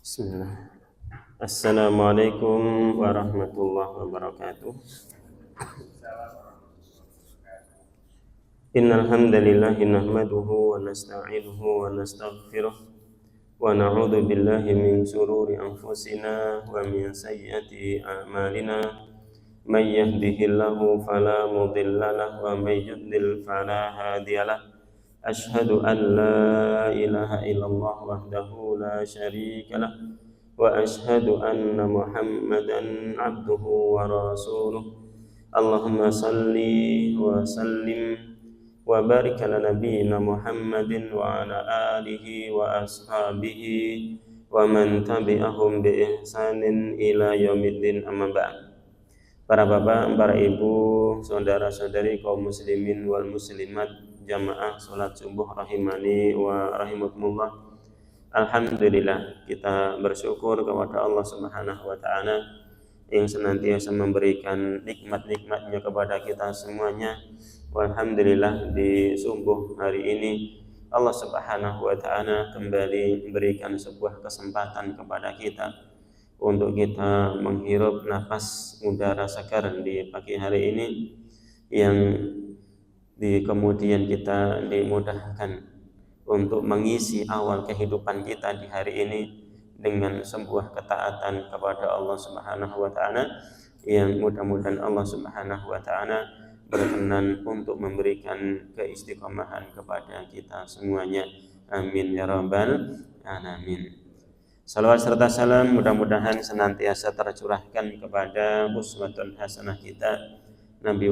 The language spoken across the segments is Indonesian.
Bismillah. Assalamualaikum warahmatullahi wabarakatuh. Innal hamdalillah nahmaduhu wa nasta'inuhu wa nastaghfiruh wa na'udzu billahi min shururi anfusina wa min sayyiati a'malina. May yahdihillahu fala mudilla lahu wa may yudlil fala hadiyalah. Asyhadu an la ilaha illallah wahdahu la syarika lah wa asyhadu anna Muhammadan abduhu wa rasuluh. Allahumma salli wa sallim wa barik ala nabiyyina Muhammadin wa ala alihi wa ashabihi wa man tabi'ahum bi ihsanin ila yaumiddin, amma ba'd. Para bapak, para ibu, saudara-saudari kaum muslimin wal muslimat, jamaah salat subuh rahimani wa rahimakumullah. Alhamdulillah, kita bersyukur kepada Allah Subhanahu wa taala yang senantiasa memberikan nikmat-nikmatnya kepada kita semuanya. Alhamdulillah, di subuh hari ini Allah Subhanahu wa taala kembali memberikan sebuah kesempatan kepada kita untuk kita menghirup nafas udara segar di pagi hari ini, yang di kemudian kita dimudahkan untuk mengisi awal kehidupan kita di hari ini dengan sebuah ketaatan kepada Allah Subhanahu wa taala, yang mudah-mudahan Allah Subhanahu wa taala berkenan untuk memberikan keistiqomahan kepada kita semuanya. Amin ya rabbal alamin. Salawat serta salam mudah-mudahan senantiasa tercurahkan kepada uswatun hasanah kita, Nabi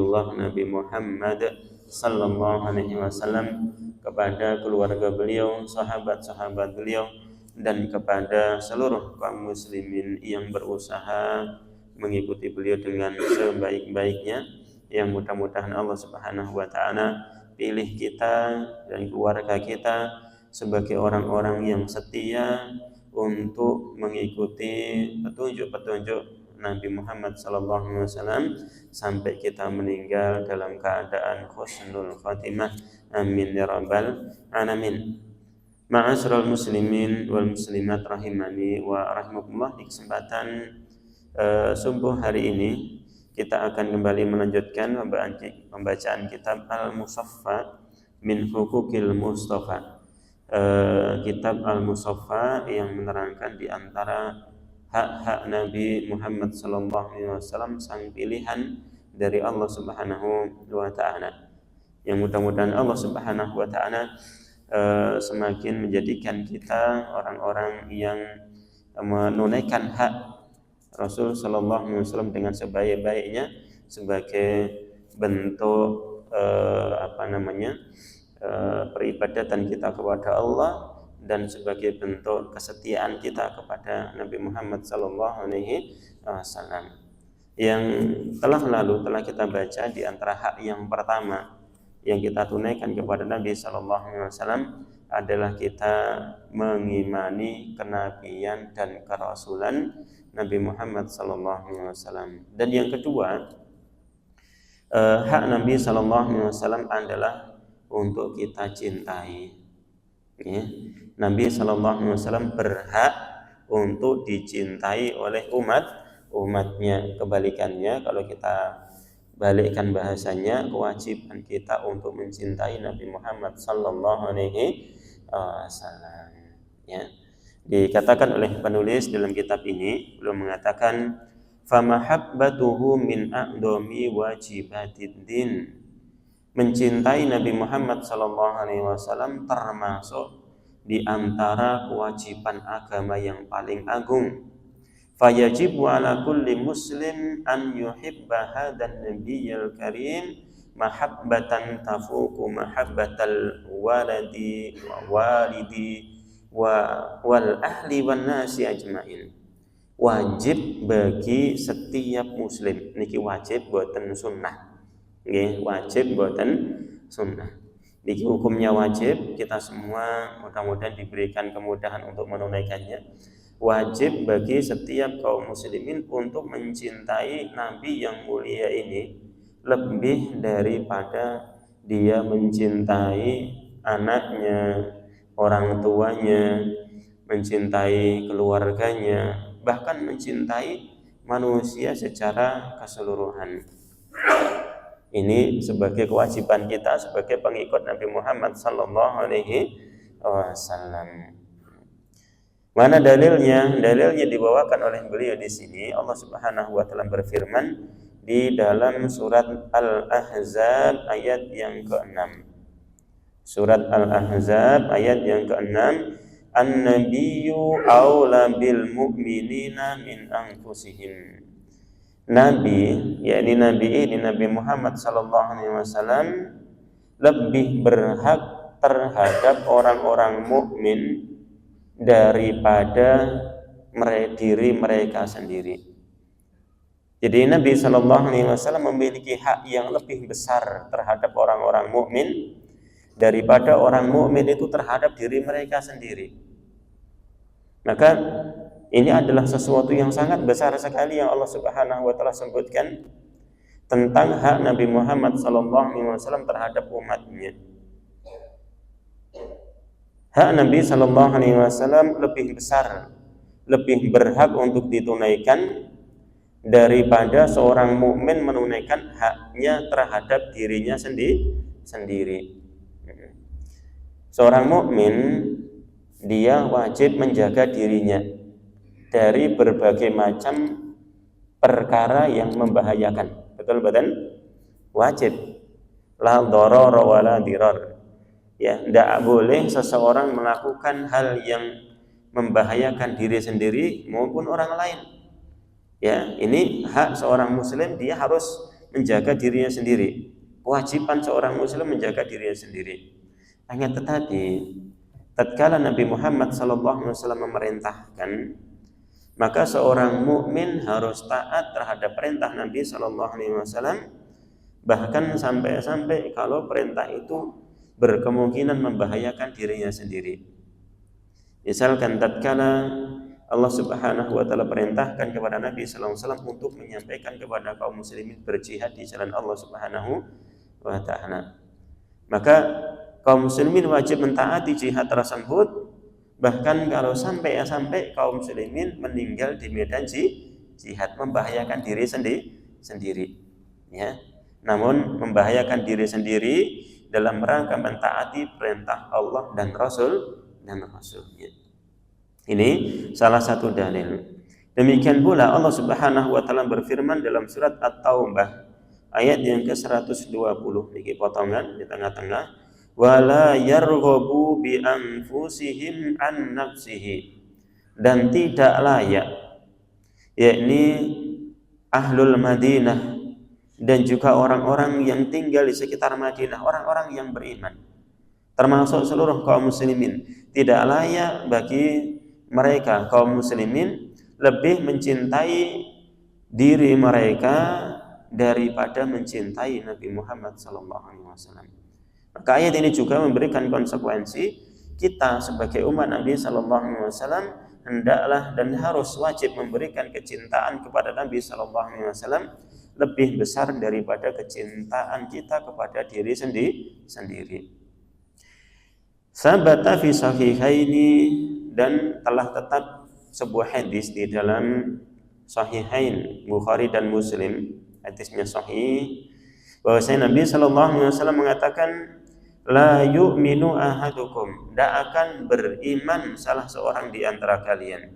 Muhammad sallallahu alaihi wasallam, kepada keluarga beliau, sahabat-sahabat beliau, dan kepada seluruh kaum muslimin yang berusaha mengikuti beliau dengan sebaik-baiknya. Yang mudah-mudahan Allah Subhanahu wa taala pilih kita dan keluarga kita sebagai orang-orang yang setia untuk mengikuti petunjuk-petunjuk Nabi Muhammad sallallahu alaihi wasallam sampai kita meninggal dalam keadaan husnul khatimah. Amin ya rabbal alamin. Ma'asyiral muslimin wal muslimat rahimani wa rahimakumullah, di kesempatan subuh hari ini kita akan kembali melanjutkan pembacaan kitab Al-Musaffa min Huquqil Mustafa. Kitab Al-Musaffa yang menerangkan di antara hak-hak Nabi Muhammad sallallahu alaihi wasallam, sang pilihan dari Allah Subhanahu wa taala. Yang mudah-mudahan Allah Subhanahu wa taala semakin menjadikan kita orang-orang yang menunaikan hak Rasul sallallahu alaihi wasallam dengan sebaik-baiknya sebagai bentuk peribadatan kita kepada Allah dan sebagai bentuk kesetiaan kita kepada Nabi Muhammad sallallahu alaihi wasallam. Yang telah kita baca, di antara hak yang pertama yang kita tunaikan kepada Nabi sallallahu alaihi wasallam adalah kita mengimani kenabian dan kerasulan Nabi Muhammad sallallahu alaihi wasallam. Dan yang kedua, hak Nabi sallallahu alaihi wasallam adalah untuk kita cintai. Ya. Nabi sallallahu alaihi wasallam berhak untuk dicintai oleh umatnya. Kebalikannya, kalau kita balikkan bahasanya, kewajiban kita untuk mencintai Nabi Muhammad sallallahu alaihi wasallam. Ya. Dikatakan oleh penulis dalam kitab ini, belum mengatakan famahabbatuhu min a'dhami wajibatid din. Mencintai Nabi Muhammad sallallahu alaihi wasallam termasuk di antara kewajiban agama yang paling agung. Fayajibu ala kulli muslim an yuhibba hadan nabiyyal karim mahabbatan tafuqu mahabbatal waladi wal ahli wan nasi ajmain. Wajib bagi setiap muslim, niki wajib boten sunnah. Nggih, wajib boten sunnah. Niki hukumnya wajib, kita semua mudah-mudahan diberikan kemudahan untuk menunaikannya. Wajib bagi setiap kaum muslimin untuk mencintai Nabi yang mulia ini lebih daripada dia mencintai anaknya, orang tuanya, mencintai keluarganya, bahkan mencintai manusia secara keseluruhan. Ini sebagai kewajiban kita sebagai pengikut Nabi Muhammad sallallahu alaihi wasallam. Mana dalilnya? Dalilnya dibawakan oleh beliau di sini. Allah Subhanahu wa taala berfirman di dalam surat Al-Ahzab ayat yang ke-6. Surat Al-Ahzab ayat yang ke-6, An-nabiyyu aula bil mu'minina min anfusihim. Nabi, yakni Nabi Muhammad sallallahu alaihi wasallam lebih berhak terhadap orang-orang mukmin daripada diri mereka sendiri. Jadi Nabi sallallahu alaihi wasallam memiliki hak yang lebih besar terhadap orang-orang mukmin daripada orang mukmin itu terhadap diri mereka sendiri. Maka ini adalah sesuatu yang sangat besar sekali yang Allah Subhanahu wa taala sebutkan tentang hak Nabi Muhammad sallallahu alaihi wasallam terhadap umatnya. Hak Nabi sallallahu alaihi wasallam lebih besar, lebih berhak untuk ditunaikan daripada seorang mukmin menunaikan haknya terhadap dirinya sendiri. Seorang mukmin dia wajib menjaga dirinya dari berbagai macam perkara yang membahayakan. Betul badan? Wajib. La dharara wa la dirar. Ya, tidak boleh seseorang melakukan hal yang membahayakan diri sendiri maupun orang lain. Ya, ini hak seorang muslim, dia harus menjaga dirinya sendiri. Kewajiban seorang muslim menjaga dirinya sendiri. Hanya tetapi tatkala Nabi Muhammad sallallahu alaihi wasallam memerintahkan, maka seorang mukmin harus taat terhadap perintah Nabi sallallahu alaihi wasallam, bahkan sampai-sampai kalau perintah itu berkemungkinan membahayakan dirinya sendiri. Misalkan tatkala Allah Subhanahu wa taala perintahkan kepada Nabi sallallahu alaihi wasallam untuk menyampaikan kepada kaum muslimin berjihad di jalan Allah Subhanahu wa taala. Maka kaum muslimin wajib mentaati jihad tersebut, bahkan kalau sampai kaum muslimin meninggal di medan jihad, membahayakan diri sendiri. Ya. Namun membahayakan diri sendiri dalam rangka mentaati perintah Allah dan Rasulnya. Ini salah satu dalil. Demikian pula Allah Subhanahu wa taala berfirman dalam surat At-Taubah ayat yang ke-120, ini potongan di tengah-tengah, wala yarghabu bi anfusihim an nafsihi, dan tidak layak, yakni ahlul Madinah dan juga orang-orang yang tinggal di sekitar Madinah, orang-orang yang beriman, termasuk seluruh kaum muslimin, tidak layak bagi mereka kaum muslimin lebih mencintai diri mereka daripada mencintai Nabi Muhammad sallallahu alaihi wasallam. Maka ayat ini juga memberikan konsekuensi kita sebagai umat Nabi sallallahu alaihi wasallam hendaklah dan harus wajib memberikan kecintaan kepada Nabi sallallahu alaihi wasallam lebih besar daripada kecintaan kita kepada diri sendiri. Sabata fi sahihaini, dan telah tetap sebuah hadis di dalam Sahihain Bukhari dan Muslim, hadisnya sahih, bahwasanya Nabi sallallahu alaihi wasallam mengatakan la yu'minu ahadukum, tidak akan beriman salah seorang di antara kalian.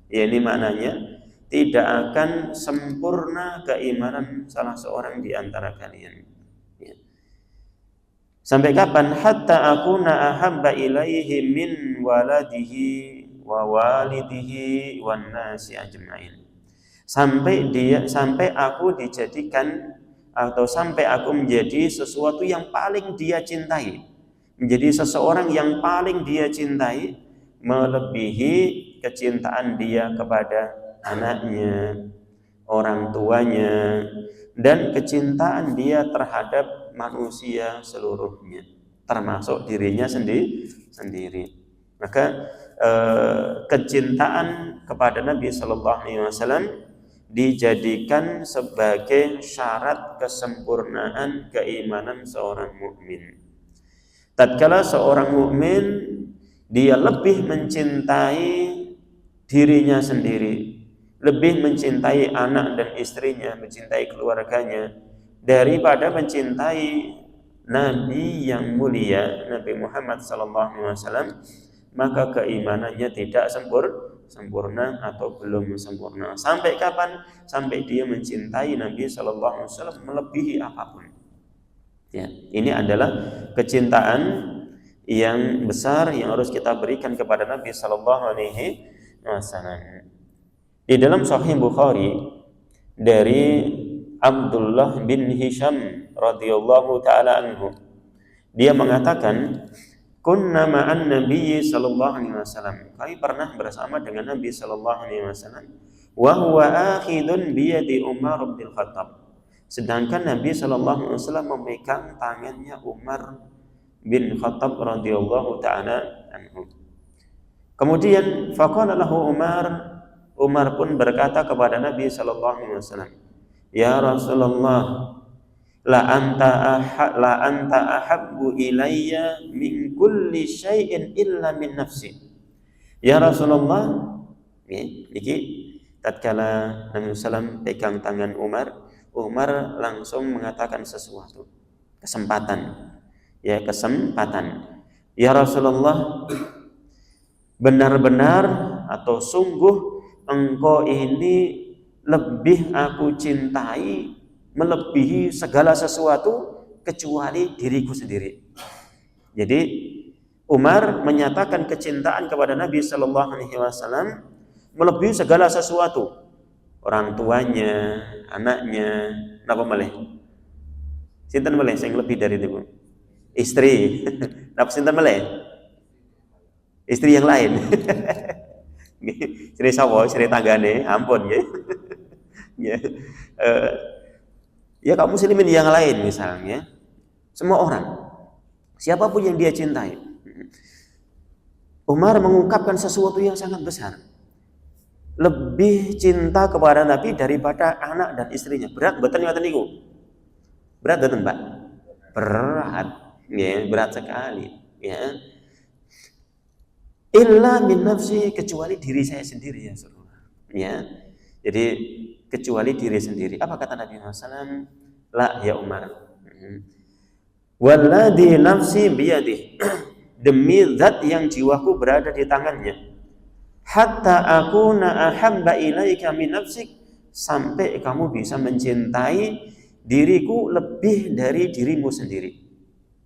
Ya, ini maknanya tidak akan sempurna keimanan salah seorang di antara kalian. Ya. Sampai kapan? Hatta akuna ahabba ilaihi min waladihi wa walidihi wan nasi ajmain. Sampai aku dijadikan atau sampai aku menjadi sesuatu yang paling dia cintai, menjadi seseorang yang paling dia cintai, melebihi kecintaan dia kepada anaknya, orang tuanya, dan kecintaan dia terhadap manusia seluruhnya, termasuk dirinya sendiri. Maka kecintaan kepada Nabi Sallallahu Alaihi Wasallam dijadikan sebagai syarat kesempurnaan keimanan seorang mukmin. Tatkala seorang mukmin dia lebih mencintai dirinya sendiri, lebih mencintai anak dan istrinya, mencintai keluarganya daripada mencintai Nabi yang mulia, Nabi Muhammad SAW, maka keimanannya tidak sempurna atau belum sempurna. Sampai kapan? Sampai dia mencintai Nabi SAW melebihi apapun. Ya, ini adalah kecintaan yang besar yang harus kita berikan kepada Nabi SAW. Di dalam Sahih Bukhari dari Abdullah bin Hisham radhiyallahu taala anhu, dia mengatakan, kunna ma'an Nabi sallallahu alaihi wasallam, kami pernah bersama dengan Nabi sallallahu alaihi wasallam, wa huwa akhidun bi yadi Umar bin Khattab, sedangkan Nabi sallallahu alaihi wasallam memegang tangannya Umar bin Khattab radhiyallahu taala anhu. Kemudian faqala lahu Umar pun berkata kepada Nabi sallallahu alaihi wasallam, ya Rasulullah, la anta ahabbu ilayya min kulli syai'in illa min nafsi. Ya Rasulullah, niki tatkala Nabi sallallahu pegang tangan Umar langsung mengatakan sesuatu, kesempatan. Ya Rasulullah, benar-benar atau sungguh engkau ini lebih aku cintai melebihi segala sesuatu kecuali diriku sendiri. Jadi Umar menyatakan kecintaan kepada Nabi Sallallahu Alaihi Wasallam melebihi segala sesuatu, orang tuanya, anaknya, napa malih? Sinten malih sing lebih dari itu? Istri. Napa sinten malih? Istri yang lain. Istri sawo, istri tanggane, ampun nggih. Ya kaum muslimin yang lain misalnya, semua orang, siapapun yang dia cintai. Umar mengungkapkan sesuatu yang sangat besar, lebih cinta kepada Nabi daripada anak dan istrinya. Berat betul ngoten niku? Berat betul Pak? Berat, ya, berat sekali, ya. Illa min nafsi, kecuali diri saya sendiri ya Rasulullah. Ya. Jadi kecuali diri sendiri. Apa kata Nabi SAW? La ya Umar. Walladhi nafsi biyadih. Demi zat yang jiwaku berada di tangannya. Hatta akuna ahabba ilaika min nafsik, sampai kamu bisa mencintai diriku lebih dari dirimu sendiri.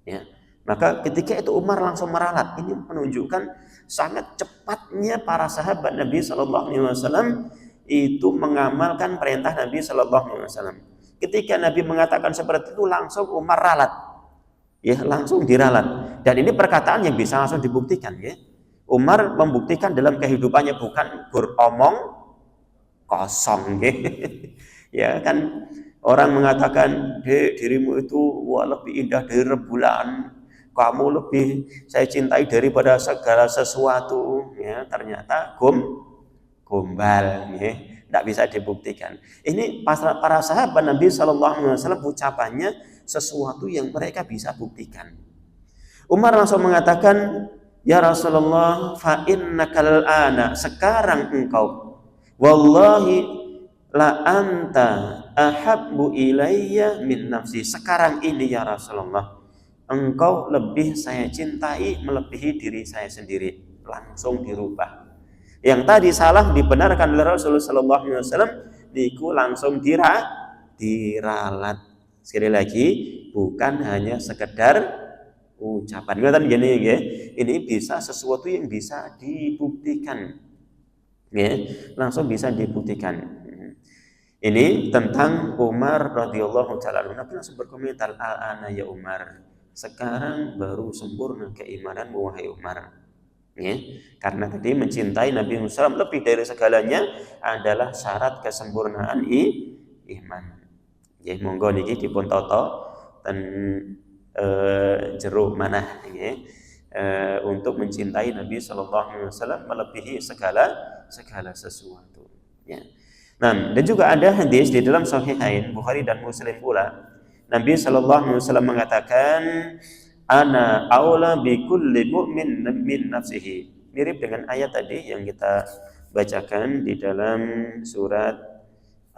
Ya. Maka ketika itu Umar langsung meralat. Ini menunjukkan sangat cepatnya para sahabat Nabi SAW itu mengamalkan perintah Nabi SAW. Ketika Nabi mengatakan seperti itu, langsung Umar ralat, ya, langsung diralat. Dan ini perkataan yang bisa langsung dibuktikan, ya. Umar membuktikan dalam kehidupannya, bukan beromong kosong, ya. Ya kan, orang mengatakan, dirimu itu lebih indah dari rembulan, kamu lebih saya cintai daripada segala sesuatu, ya. Ternyata gombal, ya, tidak bisa dibuktikan. Ini para sahabat Nabi SAW ucapannya sesuatu yang mereka bisa buktikan. Umar langsung mengatakan, ya Rasulullah, fa innakal ana, sekarang engkau, wallahi la anta ahabbu ilayya min nafsi, sekarang ini ya Rasulullah, engkau lebih saya cintai melebihi diri saya sendiri. Langsung dirubah. Yang tadi salah dibenarkan oleh Rasulullah SAW, niku langsung diralat. Sekali lagi, bukan hanya sekedar ucapan. Ngeten gini, ya. Ini bisa sesuatu yang bisa dibuktikan. Ya, langsung bisa dibuktikan. Ini tentang Umar radhiyallahu taala anhu. Nabi langsung berkomentar, al-ana ya Umar, sekarang baru sempurna keimananmu wahai Umar. Ya, karena tadi mencintai Nabi Muhammad lebih dari segalanya adalah syarat kesempurnaan iman. Ya, monggo niki dipun tata ten jero manah, ya, untuk mencintai Nabi Sallallahu Alaihi Wasallam melebihi segala sesuatu. Ya. Nah, dan juga ada hadis di dalam Sahihain Bukhari dan Muslim pula, Nabi Sallallahu Alaihi Wasallam mengatakan, ana aula bi kulli mu'min min nafsihi. Mirip dengan ayat tadi yang kita bacakan di dalam surat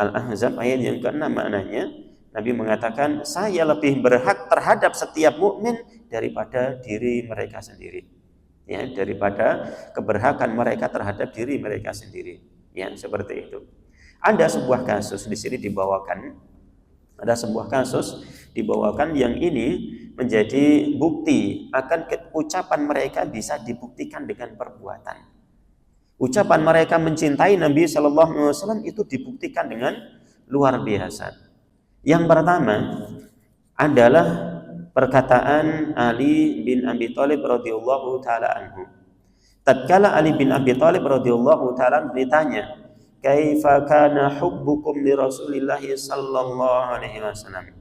Al-Ahzab ayat yang ke-6 maknanya. Nabi mengatakan, saya lebih berhak terhadap setiap mukmin daripada diri mereka sendiri. Ya, daripada keberhakan mereka terhadap diri mereka sendiri. Ya, seperti itu. Ada sebuah kasus di sini dibawakan. Ada sebuah kasus dibawakan yang ini menjadi bukti akan ucapan mereka bisa dibuktikan dengan perbuatan. Ucapan mereka mencintai Nabi Shallallahu Alaihi Wasallam itu dibuktikan dengan luar biasa. Yang pertama adalah perkataan Ali bin Abi Thalib radhiyallahu taala anhu. Tatkala Ali bin Abi Thalib radhiyallahu taala ditanya, "Kaifa kana hubbukum li Rasulillah sallallahu alaihi wasallam?"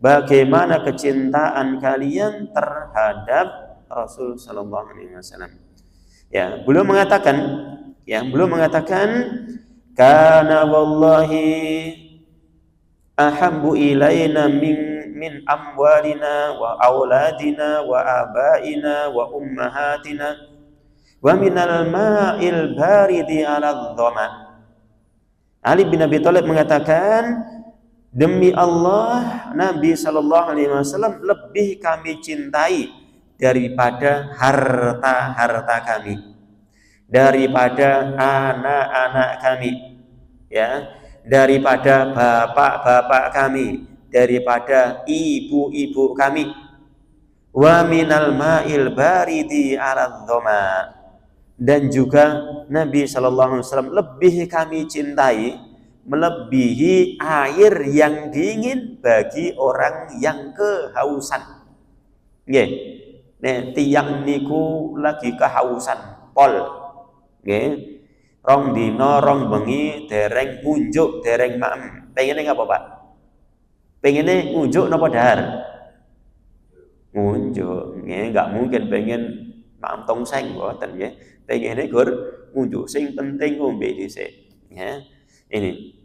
Bagaimana kecintaan kalian terhadap Rasul sallallahu alaihi wasallam? Ya, beliau mengatakan kana wallahi ahabbu ilaina min amwalina wa auladina wa abaina wa ummahatina wa minal ma'il baridi 'ala dhama. Ali bin Abi Thalib mengatakan, demi Allah, Nabi sallallahu alaihi wasallam lebih kami cintai daripada harta-harta kami, daripada anak-anak kami, ya, daripada bapak-bapak kami, daripada ibu-ibu kami. Wa minal ma'il baridi 'ala dhama. Dan juga Nabi sallallahu alaihi wasallam lebih kami cintai melebihi air yang dingin bagi orang yang kehausan. Nggih. Nek tiyang niku lagi kehausan pol. Nggih. Rong dina rong bengi dereng ngunjuk dereng maem. Pengene ngapa, Pak? Pengene ngunjuk napa dahar? Ngunjuk. Nggih, enggak mungkin pengen maem tongseng mboten nggih. Pengene gur ngunjuk sing penting ngombe dhisik. Ya. Ini.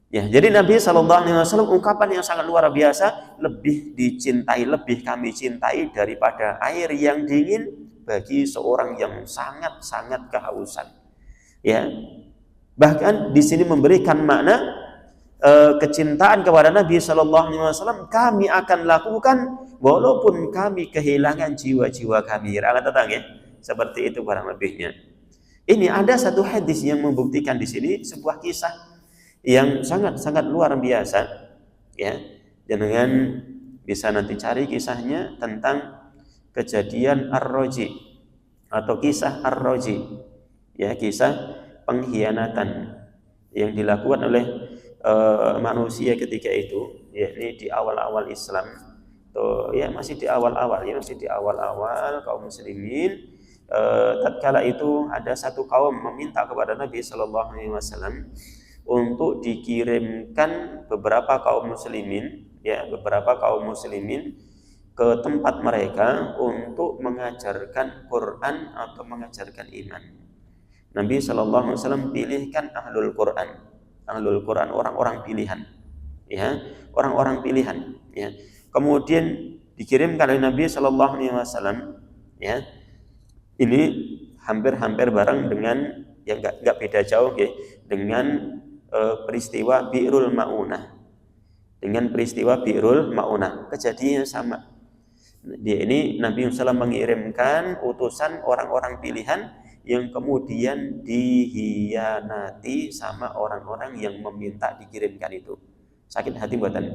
Ya, jadi Nabi sallallahu alaihi wasallam ungkapan yang sangat luar biasa, lebih dicintai, lebih kami cintai daripada air yang dingin bagi seorang yang sangat-sangat kehausan. Ya, bahkan di sini memberikan makna kecintaan kepada Nabi Shallallahu Alaihi Wasallam kami akan lakukan walaupun kami kehilangan jiwa-jiwa kami. Akan tetapi seperti itu barang lebihnya. Ini ada satu hadis yang membuktikan di sini sebuah kisah yang sangat-sangat luar biasa. Ya, dengan bisa nanti cari kisahnya tentang kejadian Ar-Raji atau kisah Ar-Raji. Ya, kisah pengkhianatan yang dilakukan oleh manusia ketika itu, yakni di awal-awal Islam. Ya masih di awal-awal kaum muslimin. Tatkala itu ada satu kaum meminta kepada Nabi Shallallahu Alaihi Wasallam untuk dikirimkan beberapa kaum muslimin ke tempat mereka untuk mengajarkan Quran atau mengajarkan iman. Nabi Shallallahu Alaihi Wasallam pilihkan ahlul Quran, orang-orang pilihan, ya, orang-orang pilihan, ya. Kemudian dikirimkan oleh Nabi Shallallahu Alaihi Wasallam, ya. Ini hampir-hampir bareng dengan yang nggak beda jauh, ya, dengan peristiwa Bi'rul Ma'unah. Dengan peristiwa Bi'rul Ma'unah, kejadiannya sama. Dia ini Nabi SAW mengirimkan utusan orang-orang pilihan yang kemudian dihianati sama orang-orang yang meminta dikirimkan itu. Sakit hati buatan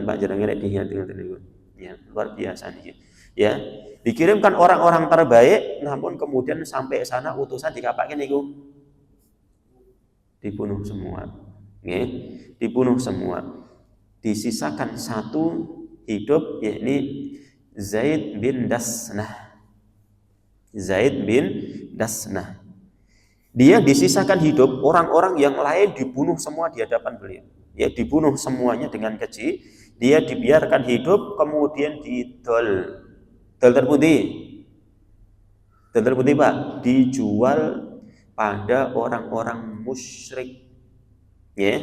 Pak jenengan dihianati itu. Ya, luar biasa nih. Ya, dikirimkan orang-orang terbaik, namun kemudian sampai sana utusan dikapakin niku dibunuh semua. Nggih, dibunuh semua. Disisakan satu hidup, yakni Zaid bin Dasnah. Dia disisakan hidup, orang-orang yang lain dibunuh semua di hadapan beliau. Ya, dibunuh semuanya dengan keji. Dia dibiarkan hidup, kemudian didol terputih Pak, dijual pada orang-orang musyrik. Ya,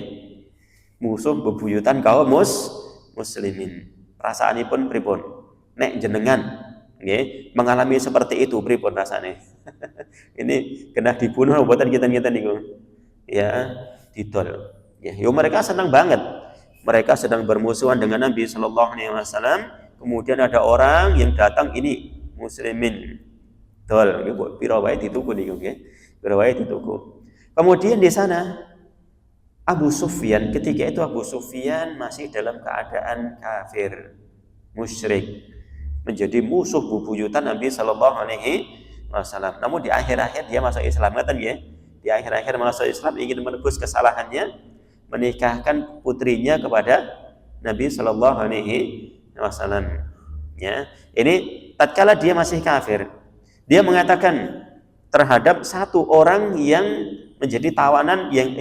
musuh bebuyutan kaum muslimin. Perasaanipun pripun? Nek jenengan nggih mengalami seperti itu pripun rasane? Ini kena dibunuh buatan kita niku. Ya, didol. Ya, mereka senang banget. Mereka sedang bermusuhan dengan Nabi Shallallahu Alaihi Wasallam. Kemudian ada orang yang datang, ini muslimin. Dol, pirawai dituku nih, oke? Pirawai dituku. Kemudian di sana Abu Sufyan, ketika itu Abu Sufyan masih dalam keadaan kafir, musyrik, menjadi musuh bebuyutan Nabi Shallallahu Alaihi Wasallam. Namun di akhir-akhir dia masuk Islam, kan ya? Di akhir-akhir masuk Islam, ingin menebus kesalahannya, menikahkan putrinya kepada Nabi Shallallahu Alaihi Wasallam. Ya, ini tatkala dia masih kafir, dia mengatakan terhadap satu orang yang menjadi tawanan, yang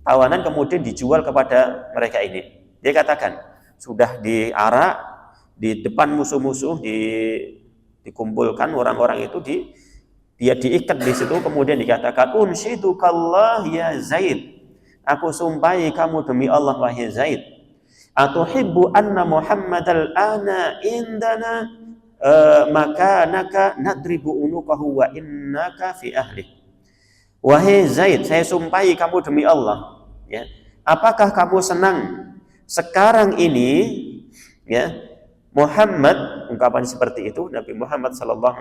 tawanan kemudian dijual kepada mereka ini. Dia katakan sudah diarak di depan musuh-musuh, dikumpulkan orang-orang itu, dia diikat di situ, kemudian dikatakan unsyidukallah ya Zaid, aku sumpahi kamu demi Allah wahai Zaid, atuhibbu anna Muhammadal ana indana makanaka nadribu unuqahu wa innaka fi ahli. Wahai Zaid, saya sumpahi kamu demi Allah, ya, apakah kamu senang sekarang ini, ya, Muhammad, ungkapan seperti itu, Nabi Muhammad SAW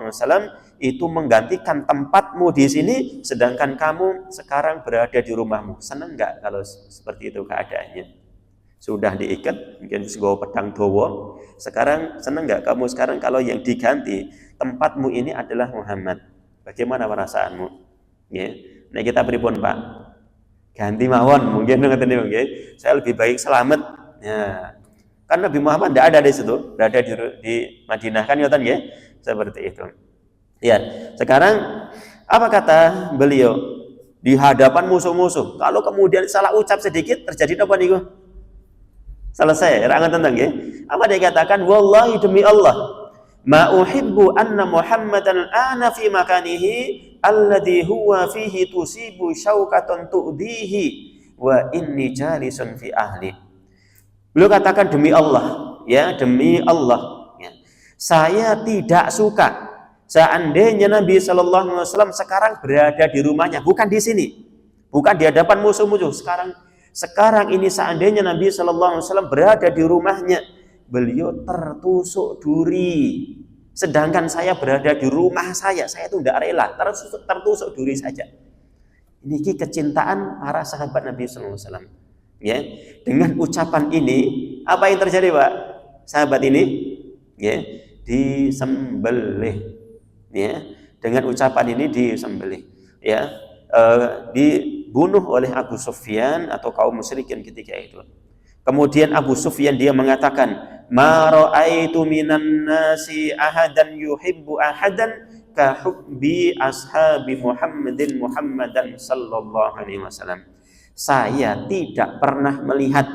itu menggantikan tempatmu di sini, sedangkan kamu sekarang berada di rumahmu. Senang nggak kalau seperti itu keadaannya? Sudah diikat, mungkin sebuah pedang dowo. Sekarang senang nggak kamu sekarang kalau yang diganti tempatmu ini adalah Muhammad? Bagaimana perasaanmu? Ya, nah kita pripun Pak? Ganti mawon, mungkin saya lebih baik selamat. Ya. Kan Nabi Muhammad tidak ada di situ, berada di Madinah, kan ya, seperti itu. Ya, sekarang apa kata beliau di hadapan musuh-musuh? Kalau kemudian salah ucap sedikit, terjadi apa nih? Selesai, rangan tentang ya. Apa dia katakan? Wallahi demi Allah, ma uhibbu anna Muhammadan ana fi makanihi alladhi huwa fihi tusibu syaukatan tu'dihi wa inni jalisun fi ahli. Beliau katakan demi Allah, ya, demi Allah, ya, saya tidak suka seandainya Nabi Shallallahu Alaihi Wasallam sekarang berada di rumahnya, bukan di sini, bukan di hadapan musuh-musuh. Sekarang ini seandainya Nabi Shallallahu Alaihi Wasallam berada di rumahnya, beliau tertusuk duri, sedangkan saya berada di rumah saya itu tidak rela, tertusuk duri saja. Ini kecintaan para sahabat Nabi Shallallahu Alaihi Wasallam. Ya, dengan ucapan ini apa yang terjadi Pak? Sahabat ini, ya, disembelih. Ya, dengan ucapan ini disembelih. Ya, dibunuh oleh Abu Sufyan atau kaum musyrikin ketika itu. Kemudian Abu Sufyan dia mengatakan, ma ra'aitu minan nasi ahadan yuhibbu ahadan ka hubbi ashabi Muhammadan sallallahu alaihi wasallam. Saya tidak pernah melihat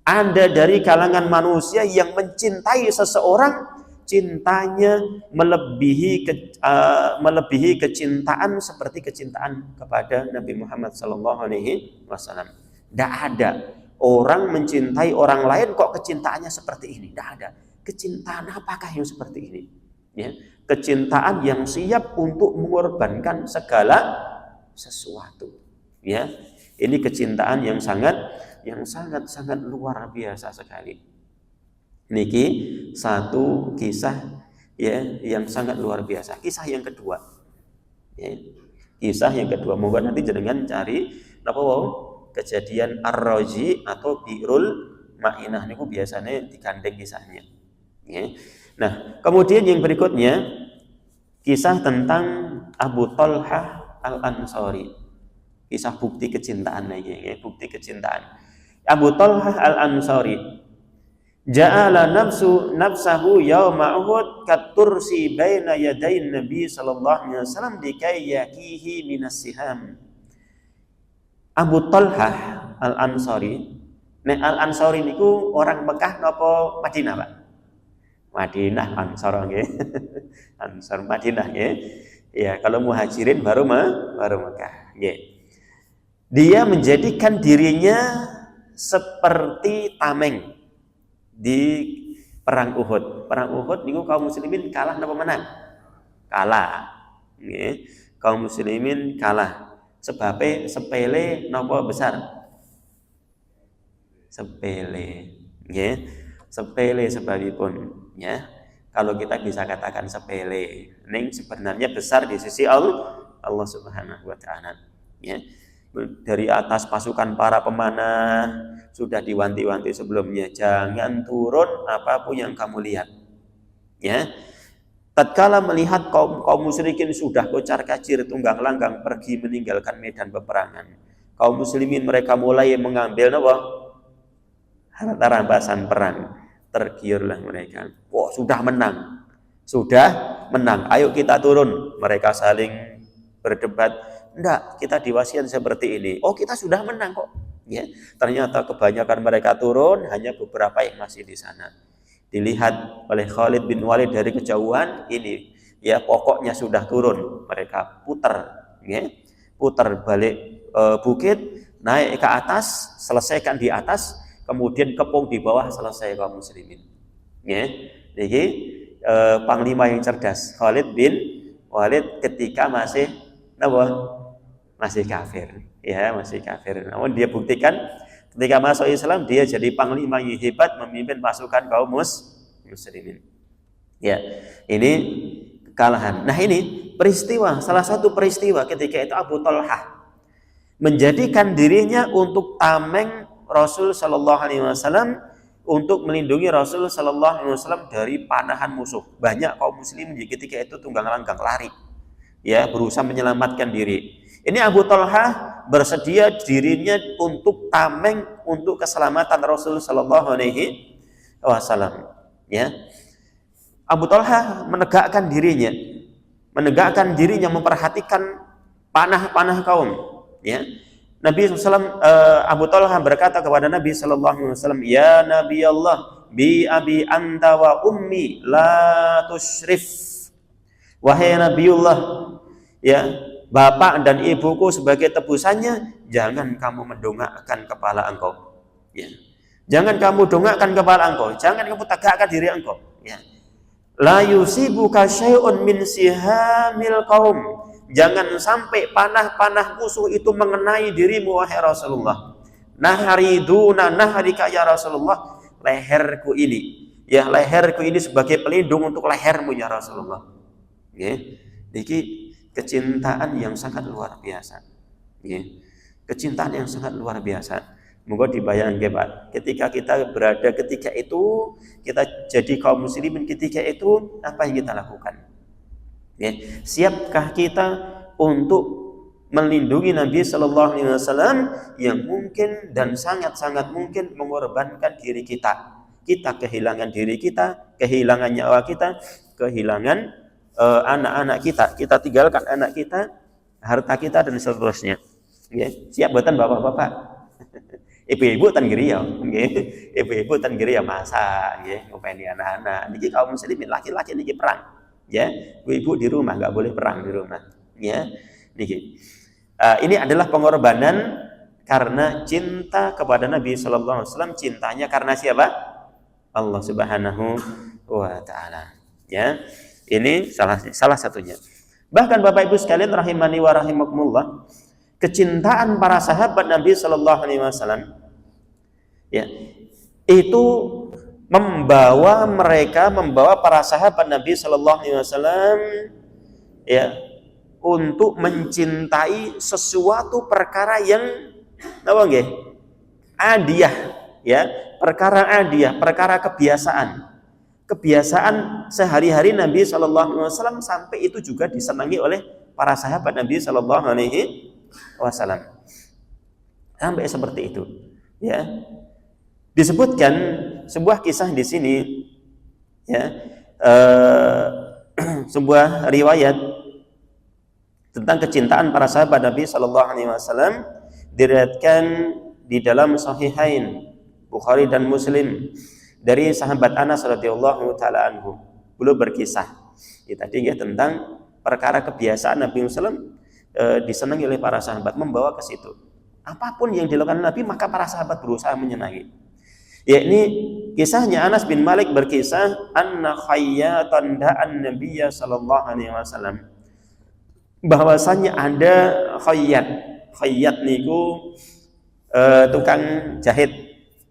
ada dari kalangan manusia yang mencintai seseorang cintanya melebihi kecintaan seperti kecintaan kepada Nabi Muhammad sallallahu alaihi wasallam. Tidak ada orang mencintai orang lain kok kecintaannya seperti ini. Tidak ada. Kecintaan apakah yang seperti ini? Ya, kecintaan yang siap untuk mengorbankan segala sesuatu. Ya. Ini kecintaan yang sangat luar biasa sekali. Niki satu kisah, ya, yang sangat luar biasa. Kisah yang kedua, ya, kisah yang kedua. Moga nanti jenengan cari apa kejadian Ar-Raji atau Bi'rul Ma'inah niku biasanya digandeng kisahnya. Ya. Nah, kemudian yang berikutnya kisah tentang Abu Talhah Al-Ansari. Kisah bukti kecintaan lagi, ya, bukti kecintaan. Abu Talhah Al-Ansari ja'ala nafsahu yawma Uhud katursi baina yadayn Nabi sallallahu alaihi wasallam dikay yakihi minas siham. Abu Talhah Al-Ansari, Al-Ansari niku orang Mekah napa Madinah, Pak? Madinah, Ansar nggih. Ansar Madinah nggih. Ya, kalau muhajirin baru Mekah, nggih. Dia menjadikan dirinya seperti tameng di perang Uhud. Perang Uhud niku kaum muslimin kalah napa menang? Kalah. Nggih, kaum muslimin kalah. Sebabnya sepele napa besar? Sepele. Nggih. Sepele sebabipun ya. Kalau kita bisa katakan sepele, ning sebenarnya besar di sisi Allah Subhanahu wa taala. Ya. Dari atas pasukan para pemanah sudah diwanti-wanti sebelumnya, jangan turun apapun yang kamu lihat. Ya. Tatkala melihat kaum musyrikin sudah kocar-kacir tunggang langgang pergi meninggalkan medan peperangan, kaum muslimin mereka mulai mengambil harta rampasan perang. Tergiurlah mereka. Wah, sudah menang. Ayo kita turun. Mereka saling berdebat. Enggak, kita diwasiat seperti ini. Oh, kita sudah menang kok. Ya, ternyata kebanyakan mereka turun, hanya beberapa yang masih di sana. Dilihat oleh Khalid bin Walid dari kejauhan, ini ya pokoknya sudah turun. Mereka putar balik bukit, naik ke atas, selesaikan di atas, kemudian kepung di bawah, selesai kaum muslimin. Ya, jadi panglima yang cerdas Khalid bin Walid ketika masih kafir, ya masih kafir. Namun dia buktikan ketika masuk Islam dia jadi panglima yang hebat memimpin pasukan kaum muslimin. Ya, ini kekalahan. Nah ini salah satu peristiwa ketika itu Abu Talhah menjadikan dirinya untuk tameng Rasul Shallallahu Alaihi Wasallam, untuk melindungi Rasul Shallallahu Alaihi Wasallam dari panahan musuh. Banyak kaum muslimin ketika itu tunggang langgang lari, ya berusaha menyelamatkan diri. Ini Abu Talhah bersedia dirinya untuk tameng untuk keselamatan Rasul Shallallahu Alaihi Wasallam. Ya, Abu Talhah menegakkan dirinya memperhatikan panah kaum. Ya. Nabi SAW, Abu Talhah berkata kepada Nabi SAW, ya Nabi Allah, bi abi anta wa ummi la tusyrif. Wahai Nabiullah, ya bapak dan ibuku sebagai tebusannya, jangan kamu mendongakkan kepala engkau. Ya. Jangan kamu dongakkan kepala engkau, jangan kamu tegakkan diri engkau. Ya. La yusibuka syai'un min sihamil qaum. Jangan sampai panah-panah musuh itu mengenai dirimu wahai Rasulullah. Nahariduna naharika ya Rasulullah, leherku ini sebagai pelindung untuk lehermu ya Rasulullah. Ya. Ini kecintaan yang sangat luar biasa. Ya. Kecintaan yang sangat luar biasa. Moga dibayangkan Pak, ketika kita berada ketika itu, kita jadi kaum muslimin ketika itu, apa yang kita lakukan? Ya, siapkah kita untuk melindungi Nabi Shallallahu Alaihi Wasallam yang mungkin dan sangat-sangat mungkin mengorbankan diri kita? Kita kehilangan diri kita, kehilangan nyawa kita, kehilangan anak-anak kita tinggalkan anak kita, harta kita dan seterusnya. Ya, siap buatan bapak-bapak. Ibu-ibu tan geria, ibu-ibu tan geria masa, ngopeni anak-anak. Niki kaum muslimin laki-laki niki perang. Ya, ibu di rumah nggak boleh perang di rumah. Ya, ini adalah pengorbanan karena cinta kepada Nabi Sallallahu Alaihi Wasallam. Cintanya karena siapa? Allah Subhanahu wa Taala. Ya, ini salah satunya. Bahkan Bapak Ibu sekalian rahimani wa rahimakumullah, kecintaan para sahabat Nabi Sallallahu Alaihi Wasallam, ya, itu membawa para sahabat Nabi Shallallahu Alaihi Wasallam, ya, untuk mencintai sesuatu perkara yang adiyah, ya, perkara kebiasaan sehari-hari Nabi Shallallahu Alaihi Wasallam, sampai itu juga disenangi oleh para sahabat Nabi Shallallahu Alaihi Wasallam, sampai seperti itu, ya. Disebutkan sebuah kisah di sini, ya, sebuah riwayat tentang kecintaan para sahabat Nabi Shallallahu Alaihi Wasallam, diriwayatkan di dalam Sahihain Bukhari dan Muslim dari sahabat Anas radhiyallahu taala anhu. Beliau berkisah, tadi tentang perkara kebiasaan Nabi SAW disenangi oleh para sahabat, membawa ke situ. Apapun yang dilakukan Nabi, maka para sahabat berusaha menyenangi. Yakni kisahnya Anas bin Malik berkisah, anna khayyatan da'an nabiyya sallallahu alaihi wasallam. bahwasanya ada khayyat. Khayyat niku tukang jahit,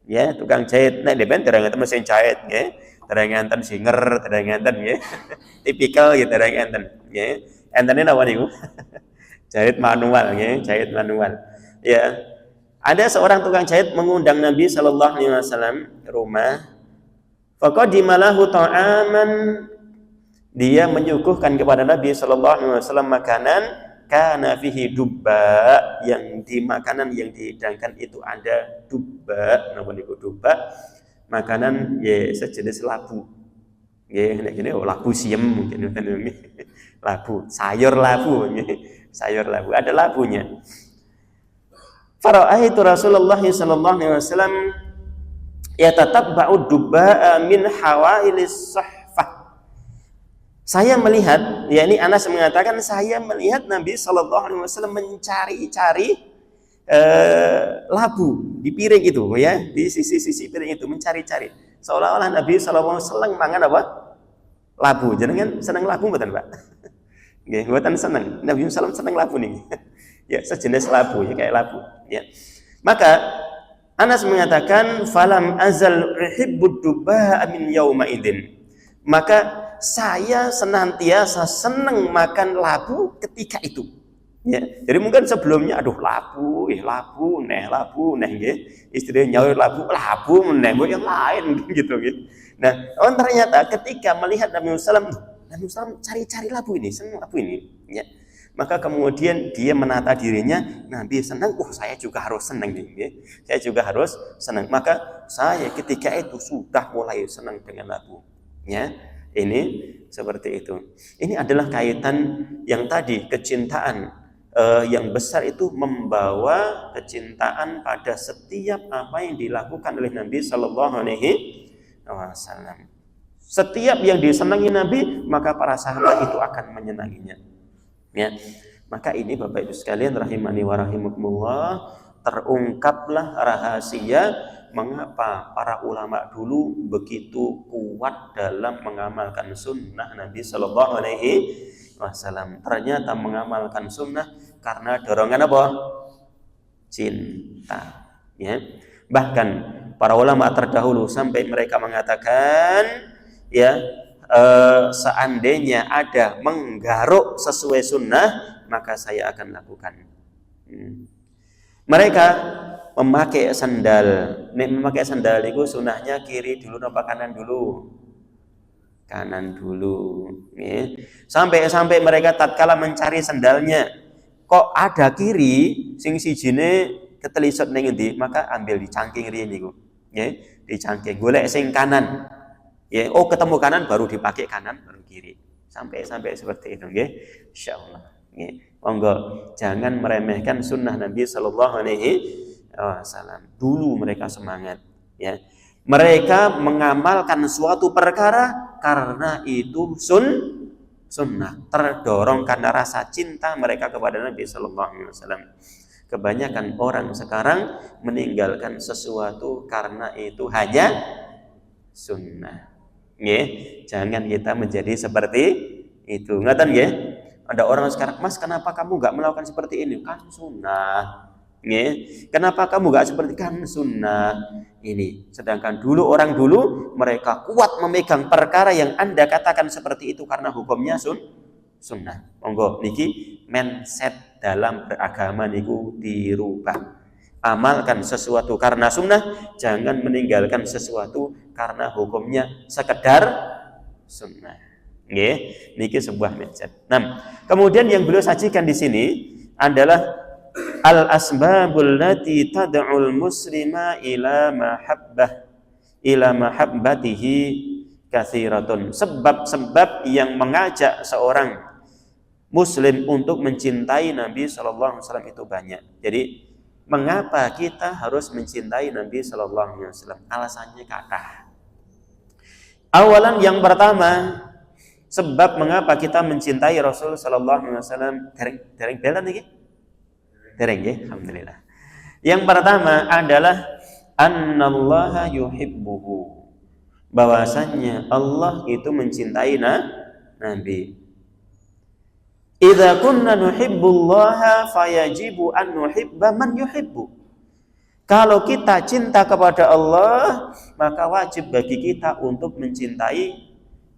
ya, tukang jahit. Nek depen dereng mesin jahit, nggih. Dereng enten singer, dereng enten nggih. Tipikal gitu dereng enten, nggih. Entene napa niku? Jahit manual, nggih, jahit manual. Ya. Ada seorang tukang jahit mengundang Nabi sallallahu alaihi wasallam ke rumah. Faqadima lahu ta'aman, dia menyuguhkan kepada Nabi sallallahu alaihi wasallam makanan kana fihi dubba, yang di makanan yang dihidangkan itu ada dubba. Napa niku dubba? Makanan ya sejenis labu. Nggih, nek kene labu siem mungkin labu, sayur labu nggih. Sayur labu, ada labunya. Fara'aitu Rasulullah sallallahu alaihi wasallam yatatabba'u dubba'a min hawailis sahfah. Saya melihat, ya ini Anas mengatakan, saya melihat Nabi sallallahu alaihi wasallam mencari-cari labu di piring itu, ya, di sisi-sisi piring itu mencari-cari. Seolah-olah Nabi sallallahu alaihi wasallam mangan apa? Labu. Jenengan seneng labu mboten, Pak? Nggih, mboten seneng. Nabi sallallahu seneng labu nih. Ya, sejenis labu, ya kayak labu, ya. Maka Anas mengatakan falam azal uhibbud dubba min yauma idzin. Maka saya senantiasa senang makan labu ketika itu. Ya, jadi mungkin sebelumnya aduh labu neh nggih. Istri nyaur labu neh yang lain gitu nggih. Nah, ternyata ketika melihat Nabi SAW cari-cari labu ini, senang labu ini, ya. Maka kemudian dia menata dirinya, Nabi senang, saya juga harus senang nih, ya. Saya juga harus senang. Maka saya ketika itu sudah mulai senang dengan labu, ya. Ini seperti itu. Ini adalah kaitan yang tadi, kecintaan yang besar itu membawa kecintaan pada setiap apa yang dilakukan oleh Nabi Sallallahu Alaihi Wasallam. Setiap yang disenangi Nabi, maka para sahabat itu akan menyenanginya. Ya, maka ini Bapak Ibu sekalian rahimani wa rahimakumullah, terungkaplah rahasia mengapa para ulama dulu begitu kuat dalam mengamalkan sunnah Nabi Sallallahu Alaihi Wasallam. Ternyata mengamalkan sunnah karena dorongan apa? Cinta. Ya, bahkan para ulama terdahulu sampai mereka mengatakan, ya, seandainya ada menggaruk sesuai sunnah, maka saya akan lakukan. Mereka memakai sandal. Memakai sandal itu sunnahnya kiri dulu apa kanan dulu? Kanan dulu. Sampai mereka tatkala mencari sandalnya, kok ada kiri, sing sijine ketelisut ning endi, maka ambil di cangking riyen niku. Nggih, di cangking. Golek sing kanan. Ya, ketemu kanan baru dipakai kanan baru kiri. Sampai seperti itu, nggih. Insyaallah. Nggih. Monggo jangan meremehkan sunnah Nabi Sallallahu Alaihi Wasallam. Dulu mereka semangat, ya. Mereka mengamalkan suatu perkara karena itu sunnah, terdorong karena rasa cinta mereka kepada Nabi Sallallahu Alaihi Wasallam. Kebanyakan orang sekarang meninggalkan sesuatu karena itu hanya sunnah. Nggih, jangan kita menjadi seperti itu. Ngaten nggih? Ada orang sekarang, "Mas, kenapa kamu enggak melakukan seperti ini?" Kan sunnah. Nggih. Kenapa kamu enggak seperti kan sunnah ini? Sedangkan orang dulu mereka kuat memegang perkara yang Anda katakan seperti itu karena hukumnya sunnah. Monggo niki mindset dalam beragama niku dirubah. Amalkan sesuatu karena sunnah, jangan meninggalkan sesuatu karena hukumnya sekedar sunnah. Nggih, niki sebuah mindset. Nah, kemudian yang beliau sajikan di sini adalah al-asbabul lati tad'ul muslima ila mahabbatihi katsiratun. Sebab-sebab yang mengajak seorang muslim untuk mencintai Nabi sallallahu alaihi wasallam itu banyak. Jadi mengapa kita harus mencintai Nabi Sallallahu Alaihi Wasallam? Alasannya kathah. Awalan yang pertama, sebab mengapa kita mencintai Rasul Sallallahu Alaihi Wasallam. Dereng belan iki? Dereng ya, alhamdulillah. Yang pertama adalah annallaha yuhibbuhu. Bahwasannya Allah itu mencintai Nabi. Idza kunna nuhibbullaha fayajibu an nuhibba man yuhibbu. Kalau kita cinta kepada Allah, maka wajib bagi kita untuk mencintai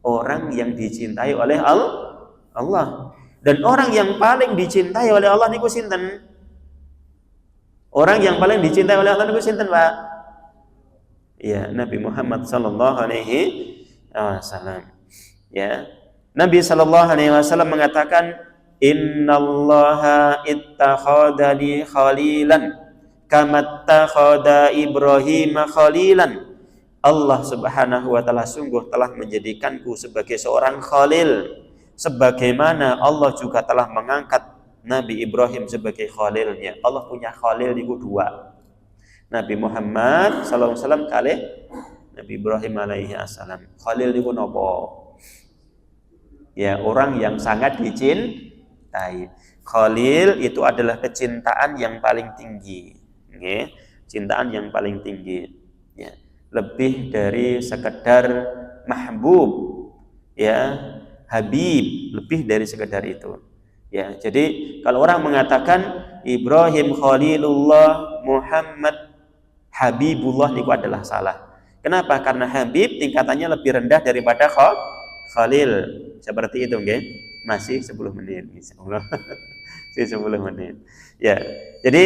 orang yang dicintai oleh Allah. Dan orang yang paling dicintai oleh Allah niku sinten? Orang yang paling dicintai oleh Allah niku sinten, Pak? Ya, Nabi Muhammad sallallahu alaihi wasallam. Ya. Nabi sallallahu alaihi wasallam mengatakan, "Innallaha ittakhadani khalilan kama ittakhadha Ibrahim khalilan." Allah Subhanahu wa taala sungguh telah menjadikanku sebagai seorang khalil, sebagaimana Allah juga telah mengangkat Nabi Ibrahim sebagai khalilnya. Allah punya khalil niku dua. Nabi Muhammad sallallahu alaihi wasallam kalih Nabi Ibrahim alaihi assalam. Khalil niku napa? Ya, orang yang sangat dicintai. Khalil itu adalah kecintaan yang paling tinggi. Okay? Cintaan yang paling tinggi. Ya. Lebih dari sekedar mahbub, ya, habib, lebih dari sekedar itu. Ya, jadi kalau orang mengatakan Ibrahim Khalilullah, Muhammad Habibullah, itu adalah salah. Kenapa? Karena Habib tingkatannya lebih rendah daripada Khalil. Seperti itu, nggih. Masih 10 menit, insyaallah. Masih 10 menit. Ya. Jadi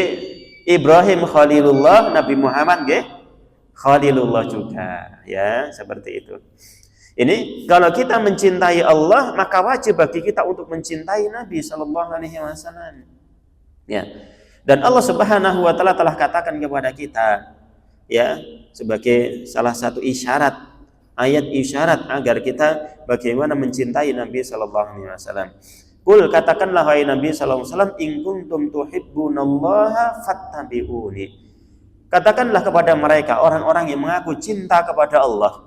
Ibrahim Khalilullah, Nabi Muhammad nggih Khalilullah juga, ya, seperti itu. Ini kalau kita mencintai Allah, maka wajib bagi kita untuk mencintai Nabi sallallahu alaihi wasallam. Ya. Dan Allah Subhanahu wa taala telah katakan kepada kita, ya, sebagai salah satu isyarat, ayat isyarat agar kita bagaimana mencintai Nabi sallallahu alaihi wasallam. Qul, katakanlah wahai Nabi sallallahu alaihi wasallam, in kuntum tuhibbunallaha fattabi'uni. Katakanlah kepada mereka, orang-orang yang mengaku cinta kepada Allah,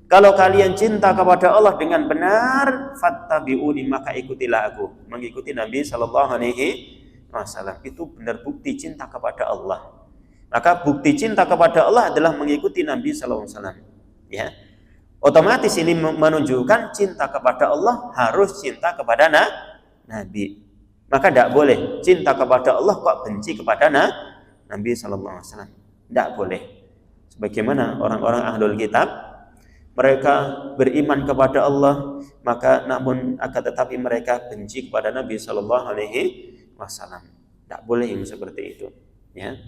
kalau kalian cinta kepada Allah dengan benar, fattabi'uni, maka ikutilah aku. Mengikuti Nabi sallallahu alaihi wasallam itu benar bukti cinta kepada Allah. Maka bukti cinta kepada Allah adalah mengikuti Nabi sallallahu alaihi wasallam. Ya. Otomatis ini menunjukkan cinta kepada Allah harus cinta kepada Nabi. Maka tidak boleh cinta kepada Allah kok benci kepada Nabi sallallahu alaihi wasallam. Tidak boleh. Sebagaimana orang-orang ahlul kitab, mereka beriman kepada Allah, maka namun akan tetapi mereka benci kepada Nabi sallallahu alaihi wasallam. Tidak boleh yang seperti itu, ya.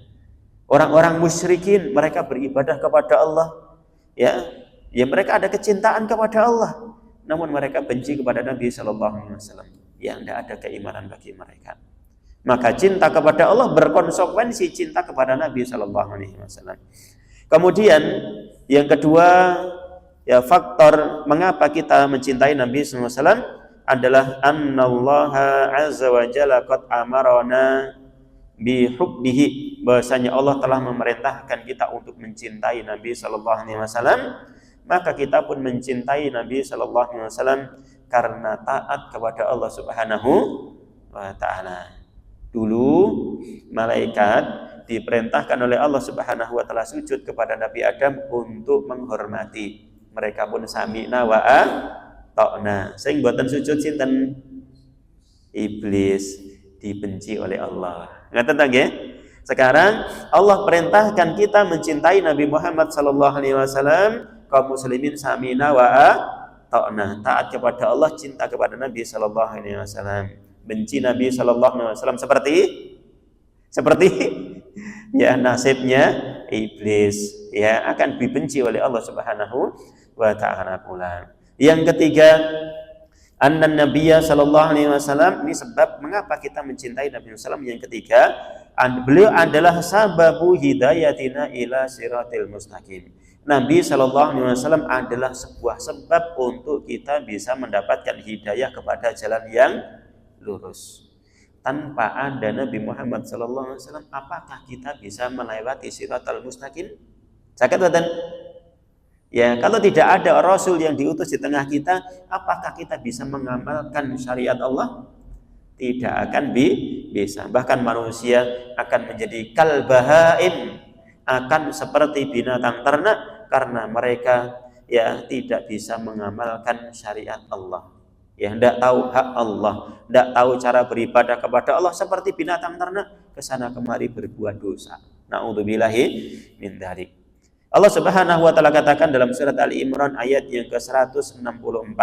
Orang-orang musyrikin, mereka beribadah kepada Allah, ya. Ya, mereka ada kecintaan kepada Allah, namun mereka benci kepada Nabi sallallahu alaihi wasallam. Ya, tidak ada keimanan bagi mereka. Maka cinta kepada Allah berkonsekuensi cinta kepada Nabi sallallahu alaihi wasallam. Kemudian yang kedua, ya, faktor mengapa kita mencintai Nabi sallallahu alaihi wasallam adalah annallaha azza wa jalla qad amarana bi hubbihi, bahwasanya Allah telah memerintahkan kita untuk mencintai Nabi sallallahu alaihi wasallam. Maka kita pun mencintai Nabi sallallahu alaihi wasallam karena taat kepada Allah Subhanahu wa taala. Dulu malaikat diperintahkan oleh Allah Subhanahu wa taala sujud kepada Nabi Adam untuk menghormati. Mereka pun sami'na wa ata'na. Sing mboten sujud sinten? Iblis, dibenci oleh Allah. Ngaten ta nggih? Sekarang Allah perintahkan kita mencintai Nabi Muhammad sallallahu alaihi wasallam, kaum muslimin sami'na wa ata'na. Taat kepada Allah, cinta kepada Nabi sallallahu alaihi wasallam. Benci Nabi sallallahu alaihi wasallam seperti ya nasibnya iblis, ya, akan dibenci oleh Allah Subhanahu wa taala pula. Yang ketiga, anna nabiyya sallallahu alaihi wasallam, ini sebab mengapa kita mencintai Nabi sallallahu alaihi wasallam. Yang ketiga, beliau adalah sababu hidayatina ila siratil mustaqim. Nabi sallallahu alaihi wasallam adalah sebuah sebab untuk kita bisa mendapatkan hidayah kepada jalan yang lurus. Tanpa ada Nabi Muhammad sallallahu alaihi wasallam, apakah kita bisa melewati siratal mustaqim? Saged mboten? Ya, kalau tidak ada rasul yang diutus di tengah kita, apakah kita bisa mengamalkan syariat Allah? Tidak akan bisa. Bahkan manusia akan menjadi kalbahaim, akan seperti binatang ternak karena mereka, ya, tidak bisa mengamalkan syariat Allah. ya tidak tahu hak Allah, tidak tahu cara beribadah kepada Allah, seperti binatang ternak kesana kemari berbuat dosa. Na'udzubillahi min dzalik. Allah Subhanahu wa taala katakan dalam surat Ali Imran ayat yang ke-164,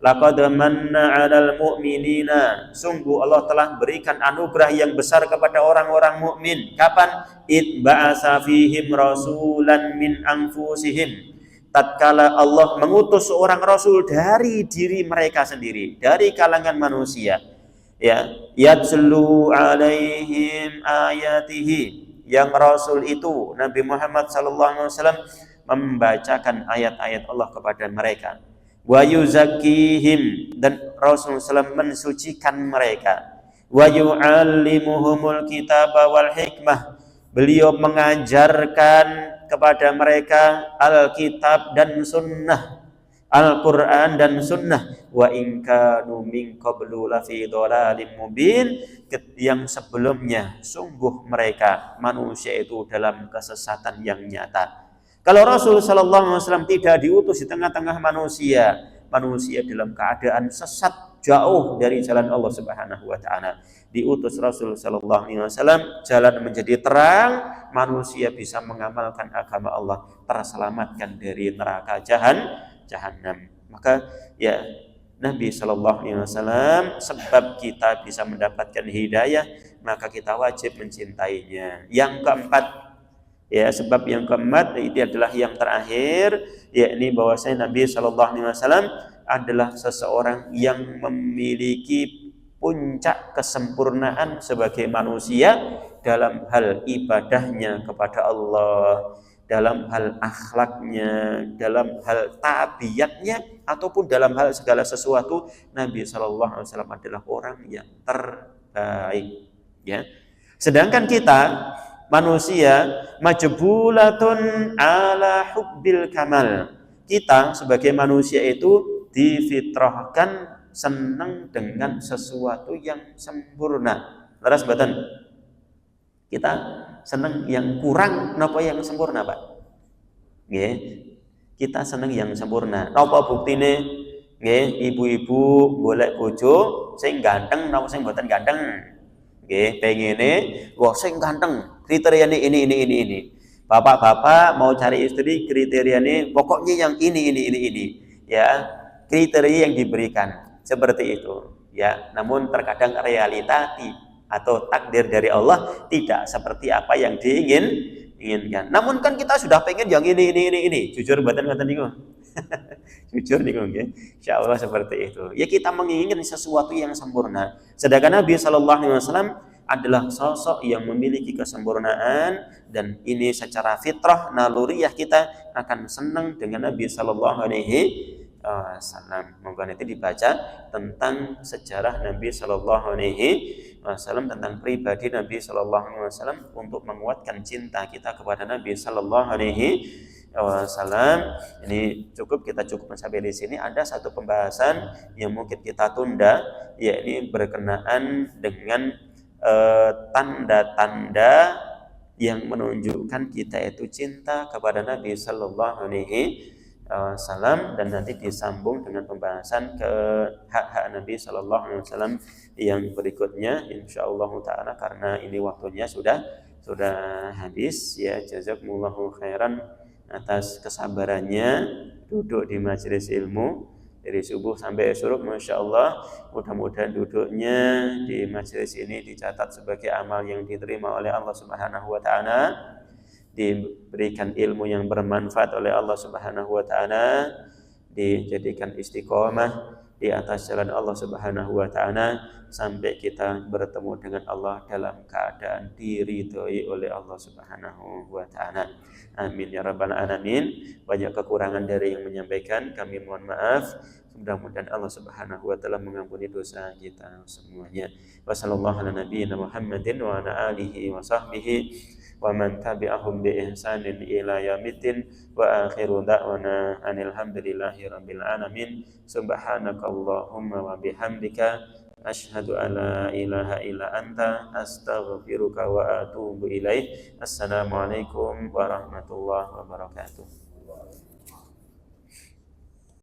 laqad manna 'alal mu'minina, sungguh Allah telah berikan anugerah yang besar kepada orang-orang mukmin. Kapan? Id ba'atsa fihim rasulan min anfusihim, tatkala Allah mengutus seorang rasul dari diri mereka sendiri, dari kalangan manusia, ya, yatslu 'alaihim ayatihi, yang rasul itu Nabi Muhammad sallallahu alaihi wasallam membacakan ayat-ayat Allah kepada mereka. Wa yuzakkihim, dan Rasul SAW mensucikan mereka. Wa yu'allimuhumul kitaba wal hikmah, beliau mengajarkan kepada mereka Alkitab dan sunnah, Al-Quran dan sunnah. Wa in kanu min qablu lafi dhalalim mubin, yang sebelumnya sungguh mereka manusia itu dalam kesesatan yang nyata. Kalau Rasul sallallahu alaihi wasallam tidak diutus di tengah-tengah manusia, manusia dalam keadaan sesat jauh dari jalan Allah Subhanahu wa taala. Diutus Rasul sallallahu alaihi wasallam, jalan menjadi terang, manusia bisa mengamalkan agama Allah, terselamatkan dari neraka jahanam. Maka ya Nabi sallallahu alaihi wasallam, sebab kita bisa mendapatkan hidayah, maka kita wajib mencintainya. Yang keempat, ya, sebab yang keempat itu adalah yang terakhir, yakni bahwasanya Nabi sallallahu alaihi wasallam adalah seseorang yang memiliki puncak kesempurnaan sebagai manusia dalam hal ibadahnya kepada Allah, dalam hal akhlaknya, dalam hal tabiatnya, ataupun dalam hal segala sesuatu. Nabi sallallahu alaihi wasallam adalah orang yang terbaik, ya. Sedangkan kita manusia majbulatun ala hubbil kamal. Kita sebagai manusia itu difitrahkan senang dengan sesuatu yang sempurna. Leres mboten? Kita senang yang kurang napa yang sempurna, Pak? Nggih. Kita senang yang sempurna. Napa buktine? Nggih, ibu-ibu golek bojo sing ganteng napa sing mboten ganteng? Nggih, pengene wah sing ganteng, kriteriane ini. Bapak-bapak mau cari istri, kriteriane pokoknya yang ini. Ya, kriteria yang diberikan seperti itu. Ya, namun terkadang realita atau takdir dari Allah tidak seperti apa yang diinginkan. Namun kan kita sudah pengen yang ini. Jujur mboten ngoten niku. Jujur niku nggih. Insyaallah seperti itu. Ya, kita menginginkan sesuatu yang sempurna. Sedangkan Nabi sallallahu alaihi wasallam adalah sosok yang memiliki kesempurnaan, dan ini secara fitrah naluriah kita akan senang dengan Nabi sallallahu alaihi wasallam. Monggo nanti dibaca tentang sejarah Nabi sallallahu alaihi wasallam, tentang pribadi Nabi sallallahu alaihi wasallam, untuk menguatkan cinta kita kepada Nabi sallallahu alaihi wasallam. Ini kita cukup sampai di sini. Ada satu pembahasan yang mungkin kita tunda, yakni berkenaan dengan tanda-tanda yang menunjukkan kita itu cinta kepada Nabi sallallahu alaihi wasallam, dan nanti disambung dengan pembahasan ke hak-hak Nabi sallallahu alaihi wasallam yang berikutnya insyaallah taala, karena ini waktunya sudah habis. Ya, jazakumullahu khairan atas kesabarannya duduk di majelis ilmu dari subuh sampai syuruk, Masya Allah. Mudah-mudahan duduknya di majelis ini dicatat sebagai amal yang diterima oleh Allah Subhanahu wa taala, diberikan ilmu yang bermanfaat oleh Allah Subhanahu wa taala, dijadikan istiqomah di atas jalan Allah Subhanahu wa taala sampai kita bertemu dengan Allah dalam keadaan diridhoi oleh Allah Subhanahu wa taala. Amin ya rabbal alamin. Banyak kekurangan dari yang menyampaikan, kami mohon maaf. Mudah-mudahan Allah Subhanahu wa taala mengampuni dosa kita semuanya. Wassallallahu ala nabiyyina Muhammadin wa ala alihi wa sahbihi wa man tabi'ahum bi ihsanin ila yaumiddin wa akhiru da'wana anil hamdulillahi rabbil alamin. Subhanakallahumma wa bihamdika asyhadu an la ilaha illa anta astaghfiruka wa atubu ilaik. Assalamualaikum warahmatullahi wabarakatuh.